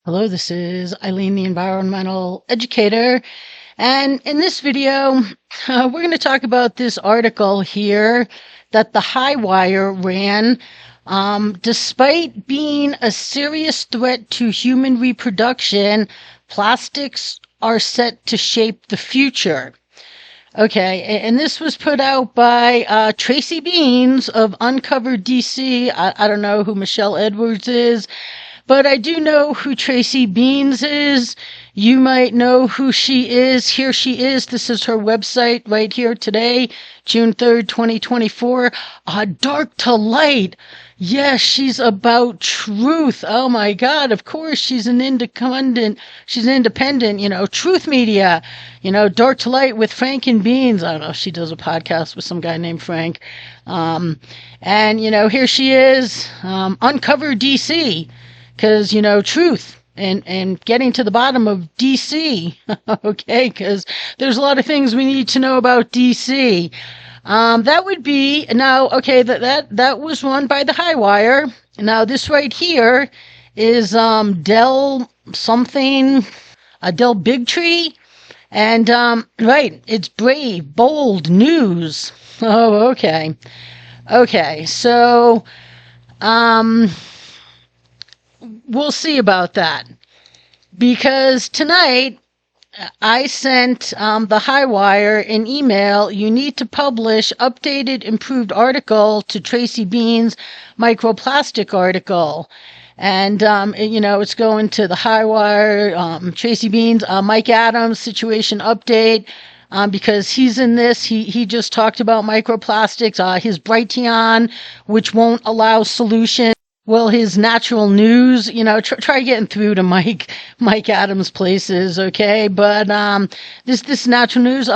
Hello, this is Eileen, the environmental educator. And in this video, we're going to talk about this article here that the Highwire ran. Despite being a serious threat to human reproduction, plastics are set to shape the future. Okay, and this was put out by Tracy Beans of Uncover DC. I don't know who Michelle Edwards is, but I do know who Tracy Beans is. You might know who she is. Here she is. This is her website right here today, June 3rd, 2024. Dark to Light. Yes, she's about truth. Oh my God, of course, she's an independent, truth media. Dark to Light with Frank and Beans. I don't know, she does a podcast with some guy named Frank. And here she is, Uncover DC. Because, truth and getting to the bottom of DC, okay, because there's a lot of things we need to know about DC. That would be, now, okay, that was run by the Highwire. Now, this right here is Dell something, Dell Bigtree, and, right, it's brave, bold news. Oh, okay. Okay, so, we'll see about that, because tonight I sent the Highwire an email. You need to publish updated, improved article to Tracy Beans' microplastic article. And, it's going to the Highwire, Tracy Beans, Mike Adams, situation update, because he's in this. He just talked about microplastics, his Brighteon, which won't allow solution. Well, his natural news, try getting through to Mike Adams places, okay? But this natural news,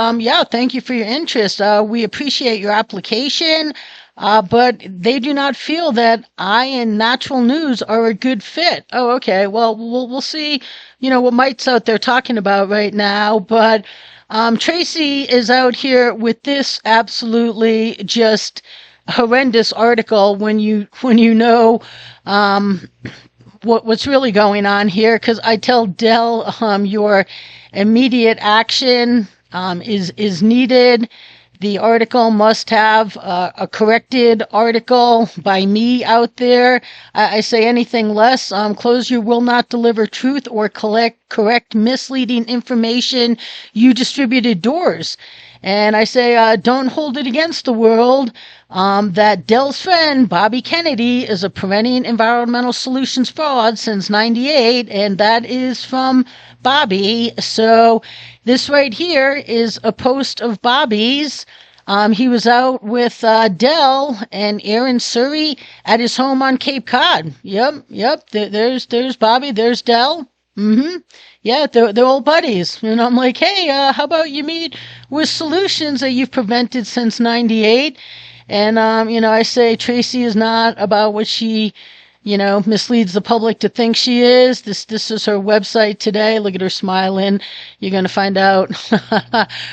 thank you for your interest. We appreciate your application, but they do not feel that I and natural news are a good fit. Oh, okay. Well, we'll see, what Mike's out there talking about right now. But Tracy is out here with this absolutely just horrendous article when you know what's really going on here, because I tell Dell your immediate action is needed. The article must have a corrected article by me out there. I say anything less, Closure will not deliver truth or correct misleading information you distributed doors. And I say, don't hold it against the world that Dell's friend, Bobby Kennedy, is a preventing environmental solutions fraud since '98, and that is from Bobby. So this right here is a post of Bobby's. He was out with Dell and Aaron Surrey at his home on Cape Cod. Yep. There's Bobby. There's Dell. Yeah, they're old buddies. And I'm like, hey, how about you meet with solutions that you've prevented since '98? And, I say Tracy is not about what she, misleads the public to think she is. This is her website today. Look at her smiling. You're going to find out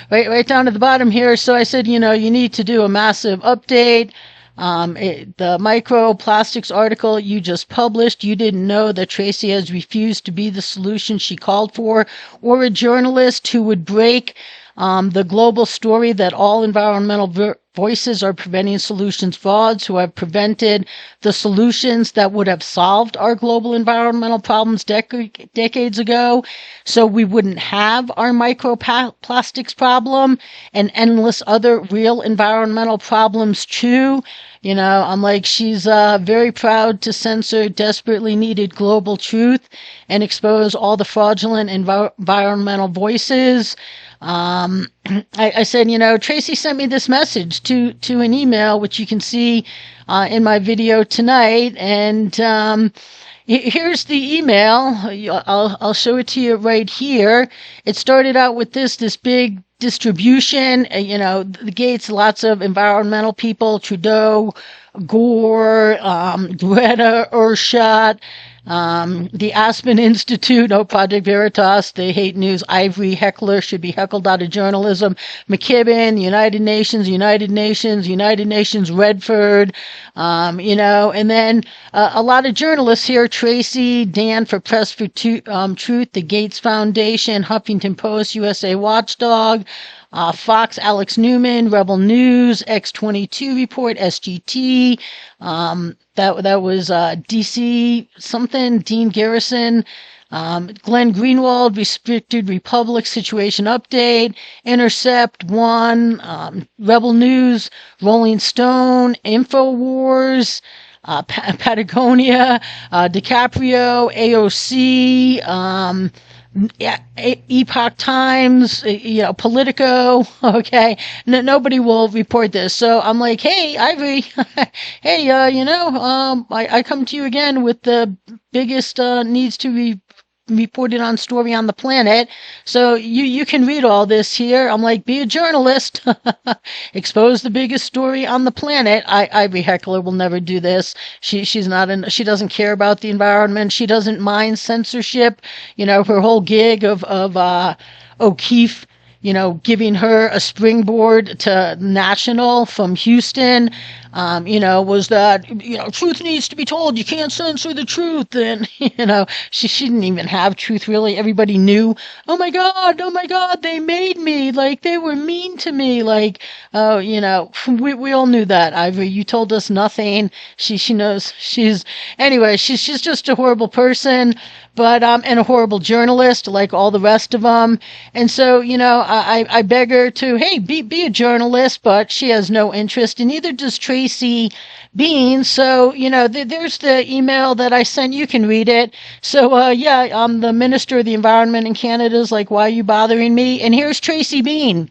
right down at the bottom here. So I said, you need to do a massive update. The microplastics article you just published, you didn't know that Tracy has refused to be the solution she called for, or a journalist who would break the global story that all environmental voices are preventing solutions frauds, who have prevented the solutions that would have solved our global environmental problems decades ago, so we wouldn't have our microplastics problem and endless other real environmental problems too. I'm like, she's very proud to censor desperately needed global truth and expose all the fraudulent environmental voices. I said, Tracy sent me this message to an email, which you can see in my video tonight. And here's the email. I'll show it to you right here. It started out with this big distribution, the Gates, lots of environmental people, Trudeau, Gore, Greta, Urshot, The Aspen Institute, Project Veritas, they hate news. Ivory Heckler should be heckled out of journalism. McKibben, United Nations, Redford, and then a lot of journalists here, Tracy, Dan for Press for Truth, the Gates Foundation, Huffington Post, USA Watchdog, Fox, Alex Newman, Rebel News, X22 Report, SGT, that was DC something, Dean Garrison, Glenn Greenwald, Restricted Republic Situation Update, Intercept, One, Rebel News, Rolling Stone, InfoWars, Patagonia, DiCaprio, AOC, Epoch Times, Politico. Okay, nobody will report this. So I'm like, hey, Ivory, hey, I come to you again with the biggest needs to be reported on story on the planet. So you can read all this here. I'm like, be a journalist. Expose the biggest story on the planet. Ivory Heckler will never do this. She doesn't care about the environment. She doesn't mind censorship. Her whole gig of O'Keefe, giving her a springboard to national from Houston, was that, truth needs to be told. You can't censor the truth. And, she didn't even have truth, really. Everybody knew, oh my God, they made me. Like, they were mean to me. Like, we all knew that, Ivory. You told us nothing. She knows she's just a horrible person. But, and a horrible journalist, like all the rest of them. And so, I beg her to, hey, be a journalist, but she has no interest, and neither does Tracy Bean. So, there's the email that I sent. You can read it. So, I'm the Minister of the Environment in Canada's like, why are you bothering me? And here's Tracy Bean.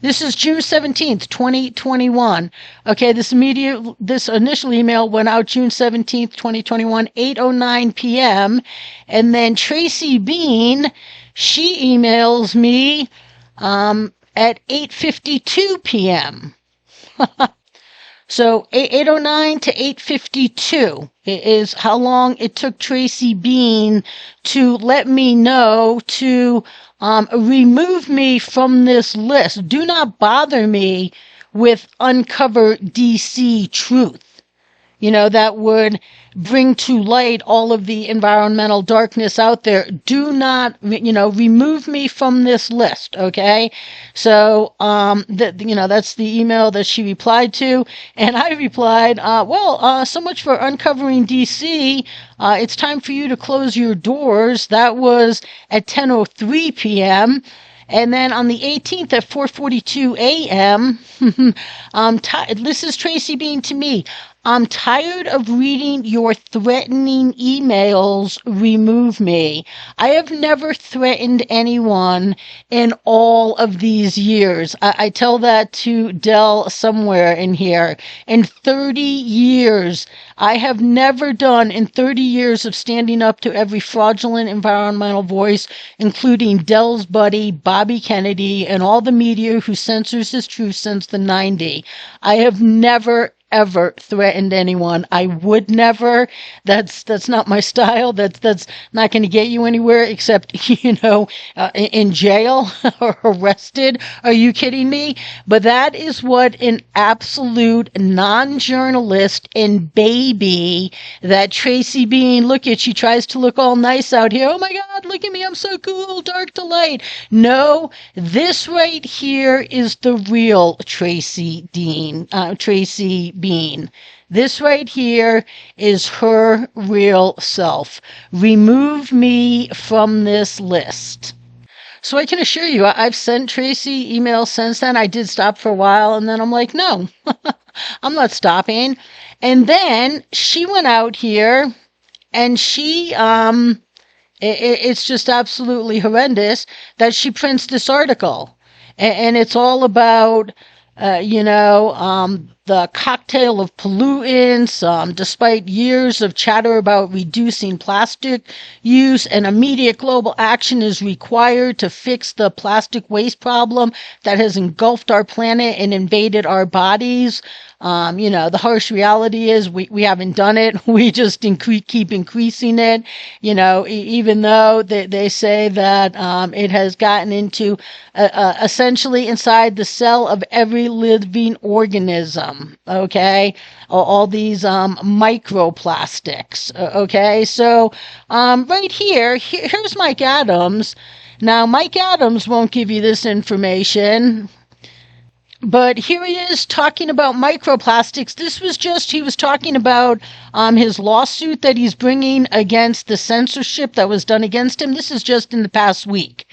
This is June 17th, 2021. Okay, this initial email went out June 17th, 2021, 8:09 p.m. And then Tracy Bean, she emails me at 8:52 p.m. So 8:09 to 8:52 is how long it took Tracy Bean to let me know to remove me from this list. Do not bother me with Uncover DC Truth. That would bring to light all of the environmental darkness out there. Do not, remove me from this list, okay? So, that's the email that she replied to. And I replied, so much for uncovering DC. It's time for you to close your doors. That was at 10:03 p.m. And then on the 18th at 4:42 a.m., this is Tracy Bean to me. I'm tired of reading your threatening emails. Remove me. I have never threatened anyone in all of these years. I tell that to Dell somewhere in here. In 30 years, I have never done, in 30 years of standing up to every fraudulent environmental voice, including Dell's buddy, Bobby Kennedy, and all the media who censors his truth since the 90s. I have never ever threatened anyone. I would never. That's not my style. That's not going to get you anywhere except, in jail or arrested. Are you kidding me? But that is what an absolute non-journalist and baby that Tracy Bean, look at, she tries to look all nice out here. Oh my God, look at me. I'm so cool. Dark to light. No, this right here is the real Tracy Bean. This right here is her real self. Remove me from this list. So I can assure you, I've sent Tracy emails since then. I did stop for a while, and then I'm like, no, I'm not stopping. And then she went out here, and she, it's just absolutely horrendous that she prints this article. And it's all about, the cocktail of pollutants, despite years of chatter about reducing plastic use, and immediate global action is required to fix the plastic waste problem that has engulfed our planet and invaded our bodies. The harsh reality is we haven't done it. We just keep increasing it, even though they say that it has gotten into essentially inside the cell of every living organism, okay? All these microplastics, okay? So right here's Mike Adams. Now, Mike Adams won't give you this information, but here he is talking about microplastics. He was talking about his lawsuit that he's bringing against the censorship that was done against him. This is just in the past week.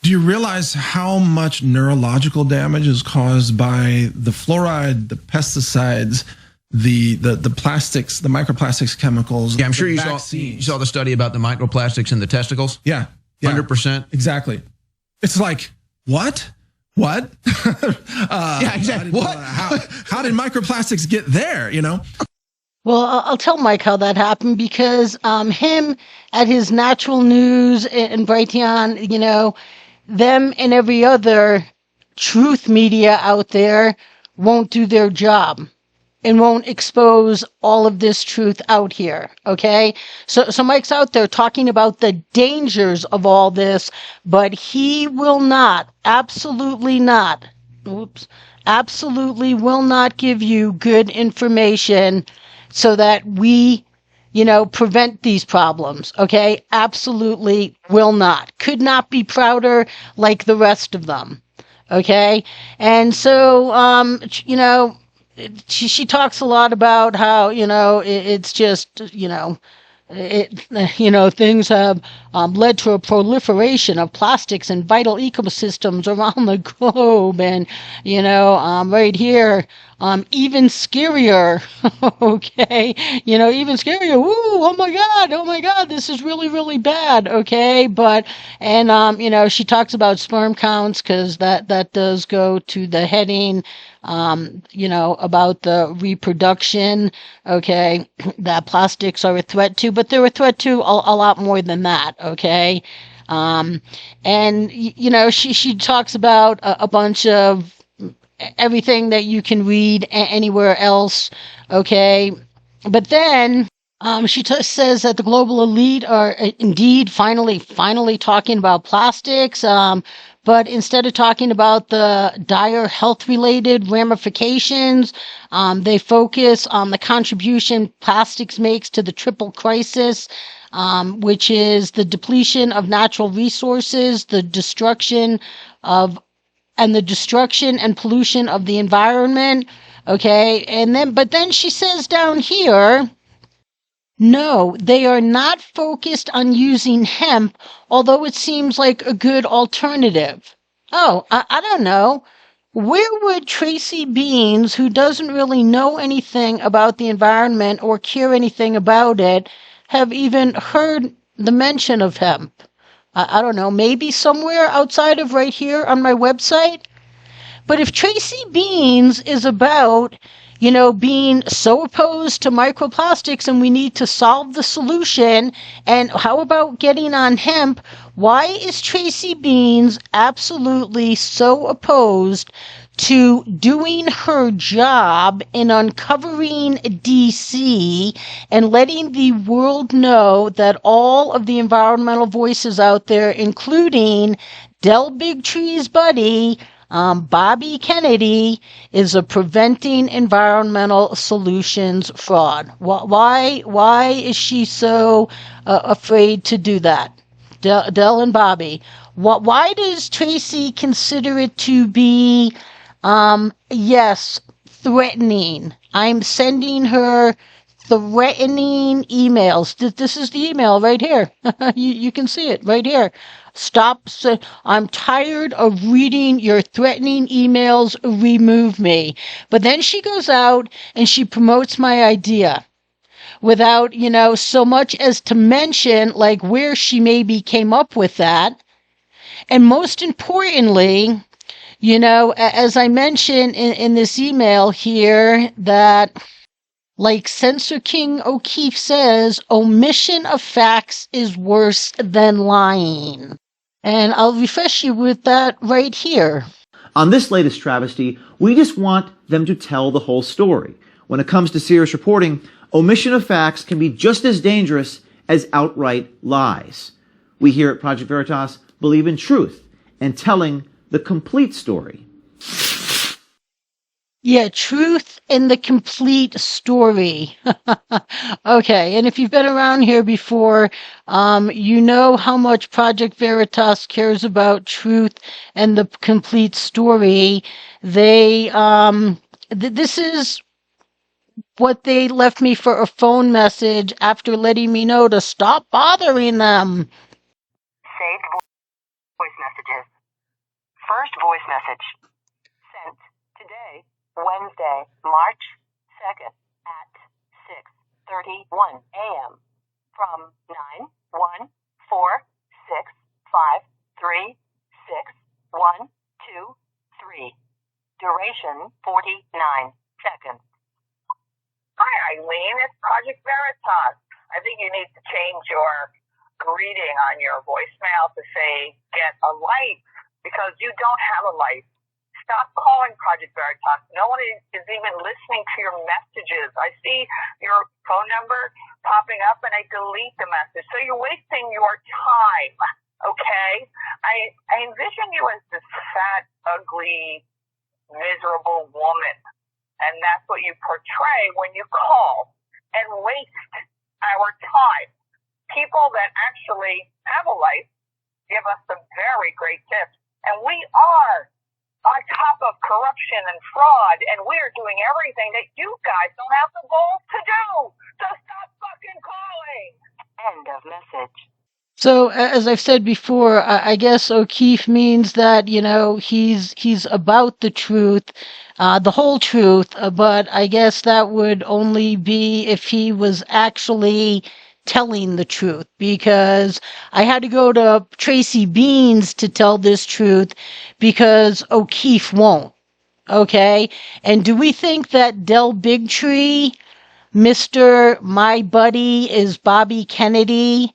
Do you realize how much neurological damage is caused by the fluoride, the pesticides, the plastics, the microplastics chemicals? Yeah, I'm sure you saw the study about the microplastics in the testicles. Yeah. 100%. Exactly. It's like, what? Yeah, exactly. What? How did microplastics get there, Well, I'll tell Mike how that happened, because him at his Natural News and Brighteon, them and every other truth media out there won't do their job and won't expose all of this truth out here, okay? So Mike's out there talking about the dangers of all this, but he will not, absolutely will not give you good information so that we, prevent these problems, okay? Absolutely will not. Could not be prouder like the rest of them, okay? And so, she talks a lot about how, it's just, things have led to a proliferation of plastics in vital ecosystems around the globe. And, right here, even scarier, okay? Even scarier. Ooh, oh my God, this is really, really bad, okay? But, and, she talks about sperm counts, because that does go to the heading, about the reproduction, okay, that plastics are a threat to, but they're a threat to a lot more than that, okay? And, she talks about a bunch of everything that you can read anywhere else, okay? But then she says that the global elite are indeed finally talking about plastics, but instead of talking about the dire health-related ramifications, they focus on the contribution plastics makes to the triple crisis, which is the depletion of natural resources, the destruction and pollution of the environment. Okay, but then she says down here, no, they are not focused on using hemp, although it seems like a good alternative. Oh, I don't know. Where would Tracy Beans, who doesn't really know anything about the environment or care anything about it, have even heard the mention of hemp? I don't know, maybe somewhere outside of right here on my website? But if Tracy Beans is about, being so opposed to microplastics and we need to solve the solution, and how about getting on hemp, why is Tracy Beans absolutely so opposed to doing her job in uncovering DC and letting the world know that all of the environmental voices out there, including Del Bigtree's buddy, Bobby Kennedy, is a preventing environmental solutions fraud? Why is she so afraid to do that? Del and Bobby. Why does Tracy consider it to be, yes, threatening? I'm sending her threatening emails. This is the email right here. You can see it right here. Stop. I'm tired of reading your threatening emails. Remove me. But then she goes out and she promotes my idea. without, so much as to mention like where she maybe came up with that. And most importantly, as I mentioned in this email here, that like Censor King O'Keefe says, omission of facts is worse than lying. And I'll refresh you with that right here. On this latest travesty, we just want them to tell the whole story. When it comes to serious reporting, omission of facts can be just as dangerous as outright lies. We here at Project Veritas believe in truth and telling the complete story. Yeah, truth and the complete story. Okay, and if you've been around here before, you know how much Project Veritas cares about truth and the complete story. They, this is what they left me for a phone message after letting me know to stop bothering them. Saved voice messages. First voice message. Sent today, Wednesday, March 2nd at 6:31 a.m. from 91465361223. Duration 49 seconds. Hi, Eileen. It's Project Veritas. I think you need to change your greeting on your voicemail to say, get a life, because you don't have a life. Stop calling Project Veritas. No one is even listening to your messages. I see your phone number popping up and I delete the message. So you're wasting your time, okay? I envision you as this fat, ugly, miserable woman. And that's what you portray when you call and waste our time. People that actually have a life give us some very great tips. And we are on top of corruption and fraud, and we are doing everything that you guys don't have the balls to do. So stop fucking calling. End of message. So, as I've said before, I guess O'Keefe means that, he's about the truth, the whole truth, but I guess that would only be if he was actually telling the truth, because I had to go to Tracy Beans to tell this truth because O'Keefe won't. Okay? And do we think that Del Bigtree, Mr. My Buddy is Bobby Kennedy,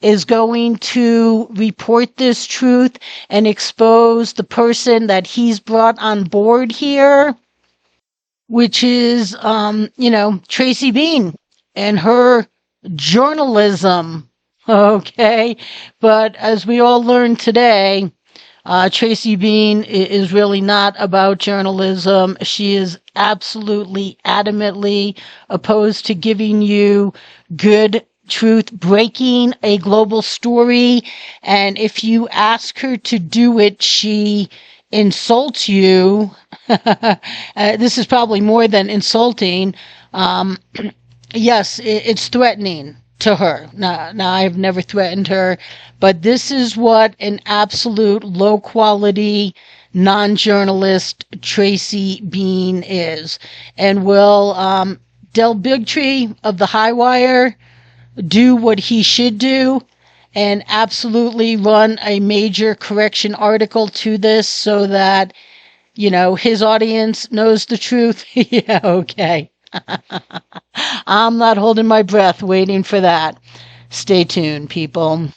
is going to report this truth and expose the person that he's brought on board here, which is, Tracy Bean and her journalism. Okay. But as we all learned today, Tracy Bean is really not about journalism. She is absolutely adamantly opposed to giving you good truth, breaking a global story, and if you ask her to do it, she insults you. This is probably more than insulting. Yes, it's threatening to her. Now, I've never threatened her, but this is what an absolute low-quality, non-journalist Tracy Bean is. And will Del Bigtree of the High Wire do what he should do and absolutely run a major correction article to this so that, his audience knows the truth? Yeah, okay. I'm not holding my breath waiting for that. Stay tuned, people.